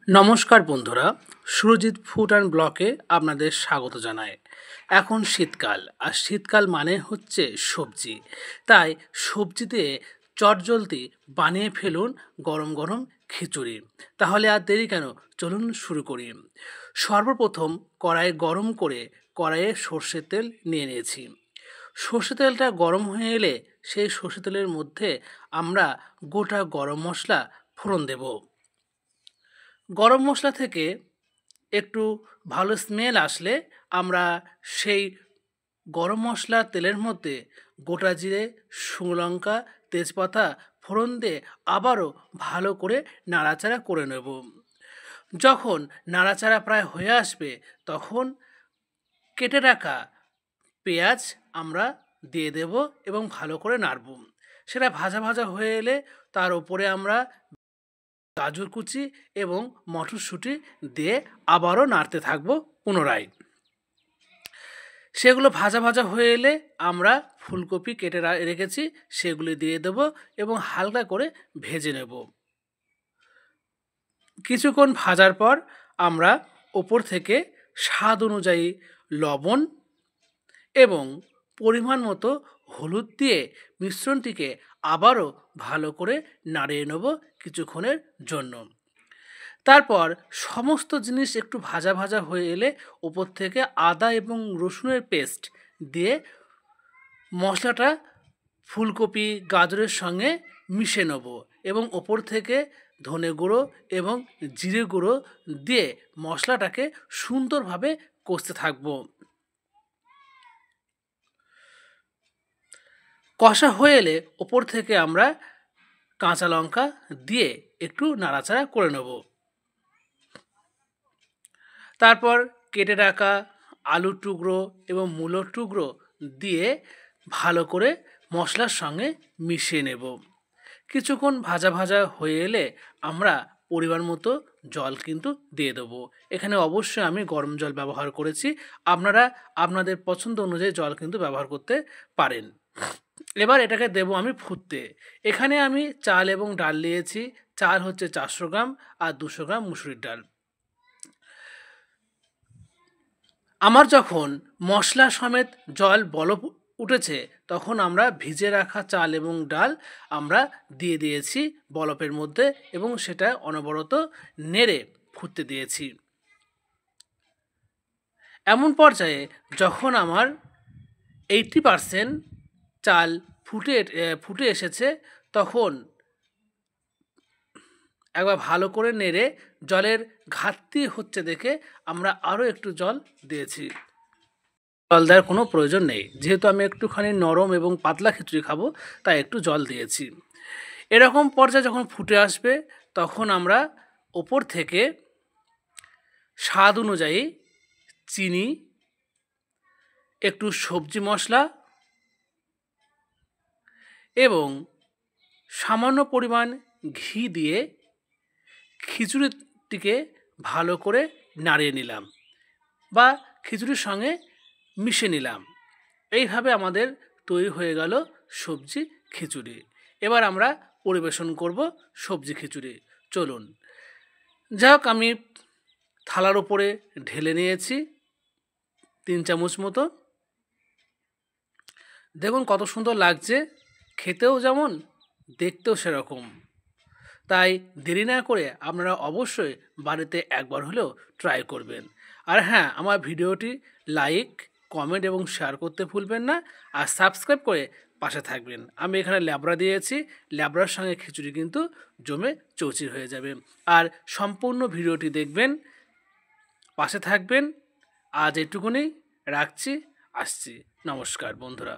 নমস্কার বন্ধুরা, Surajit food and ব্লকে আপনাদের স্বাগত জানাই। এখন শীতকাল, আর শীতকাল মানে হচ্ছে সবজি। তাই সবজিতে চটজলদি বানিয়ে ফেলুন গরম গরম খিচুড়ি। তাহলে আর দেরি কেন, চলুন শুরু করি। সর্বপ্রথম কড়াই গরম করে কড়াইয়ে সর্ষের তেল নিয়ে নিয়েছি। সর্ষে তেলটা গরম হয়ে এলে সেই সর্ষে তেলের মধ্যে আমরা গোটা গরম মশলা ফোড়ন দেব। গরম মশলা থেকে একটু ভালো স্মেল আসলে আমরা সেই গরম মশলার তেলের মধ্যে গোটা জিরে, শুকনো লঙ্কা, তেজপাতা ফোড়ন দিয়ে আবারও ভালো করে নাড়াচাড়া করে নেব। যখন নাড়াচাড়া প্রায় হয়ে আসবে তখন কেটে রাখা পেঁয়াজ আমরা দিয়ে দেব এবং ভালো করে নাড়ব। সেটা ভাজা ভাজা হয়ে এলে তার উপরে আমরা গাজর কুচি এবং মটরশুঁটি দিয়ে আবারও নাড়তে থাকবো পুনরায়। সেগুলো ভাজা ভাজা হয়ে এলে আমরা ফুলকপি কেটে রেখেছি সেগুলি দিয়ে দেব এবং হালকা করে ভেজে নেব। কিছুক্ষণ ভাজার পর আমরা ওপর থেকে স্বাদ অনুযায়ী লবণ এবং পরিমাণ মতো হলুদ দিয়ে মিশ্রণটিকে আবারও ভালো করে নাড়িয়ে নেব কিছুক্ষণের জন্য। তারপর সমস্ত জিনিস একটু ভাজা ভাজা হয়ে এলে ওপর থেকে আদা এবং রসুনের পেস্ট দিয়ে মশলাটা ফুলকপি গাজরের সঙ্গে মিশে নেব এবং ওপর থেকে ধনে গুঁড়ো এবং জিরে গুঁড়ো দিয়ে মশলাটাকে সুন্দরভাবে কষতে থাকব। কষা হয়ে এলে ওপর থেকে আমরা কাঁচা লঙ্কা দিয়ে একটু নাড়াচাড়া করে নেব। তারপর কেটে রাখা আলুর টুকরো এবং মূলোর টুকরো দিয়ে ভালো করে মশলার সঙ্গে মিশিয়ে নেব। কিছুক্ষণ ভাজা ভাজা হয়ে এলে আমরা পরিমাণ মতো জল কিন্তু দিয়ে দেবো। এখানে অবশ্যই আমি গরম জল ব্যবহার করেছি, আপনারা আপনাদের পছন্দ অনুযায়ী জল কিন্তু ব্যবহার করতে পারেন। এবার এটাকে দেবো আমি ফুটতে। এখানে আমি চাল এবং ডাল নিয়েছি। চাল হচ্ছে 400 গ্রাম আর 200 গ্রাম মুসুরির ডাল। আমার যখন মশলা সমেত জল বলক উঠেছে তখন আমরা ভিজে রাখা চাল এবং ডাল আমরা দিয়ে দিয়েছি বলপের মধ্যে এবং সেটা অনবরত নেড়ে ফুটতে দিয়েছি। এমন পর্যায়ে যখন আমার 80% চাল ফুটে এসেছে তখন একবার ভালো করে নেড়ে জলের ঘাটতি হচ্ছে দেখে আমরা আরও একটু জল দিয়েছি। জল দেওয়ার কোনো প্রয়োজন নেই, যেহেতু আমি একটুখানি নরম এবং পাতলা খিচুড়ি খাবো তাই একটু জল দিয়েছি। এরকম পর্যায়ে যখন ফুটে আসবে তখন আমরা ওপর থেকে স্বাদ অনুযায়ী চিনি, একটু সবজি মশলা এবং সামান্য পরিমাণ ঘি দিয়ে খিচুড়িটিকে ভালো করে নাড়িয়ে নিলাম বা খিচুড়ির সঙ্গে মিশিয়ে নিলাম। এইভাবে আমাদের তৈরি হয়ে গেল সবজি খিচুড়ি। এবার আমরা পরিবেশন করব সবজি খিচুড়ি। চলুন, যাই হোক আমি থালার উপরে ঢেলে নিয়েছি 3 চামচ মতো। দেখুন কত সুন্দর লাগছে, খেতেও যেমন দেখতেও সেরকম। তাই দেরি না করে আপনারা অবশ্যই বাড়িতে একবার হলেও ট্রাই করবেন। আর হ্যাঁ, আমার ভিডিওটি লাইক, কমেন্ট এবং শেয়ার করতে ভুলবেন না, আর সাবস্ক্রাইব করে পাশে থাকবেন। আমি এখানে ল্যাবড়া দিয়েছি, ল্যাবড়ার সঙ্গে খিচুড়ি কিন্তু জমে চৌচির হয়ে যাবে। আর সম্পূর্ণ ভিডিওটি দেখবেন, পাশে থাকবেন। আজ এটুকুনি রাখছি, আসছি। নমস্কার বন্ধুরা।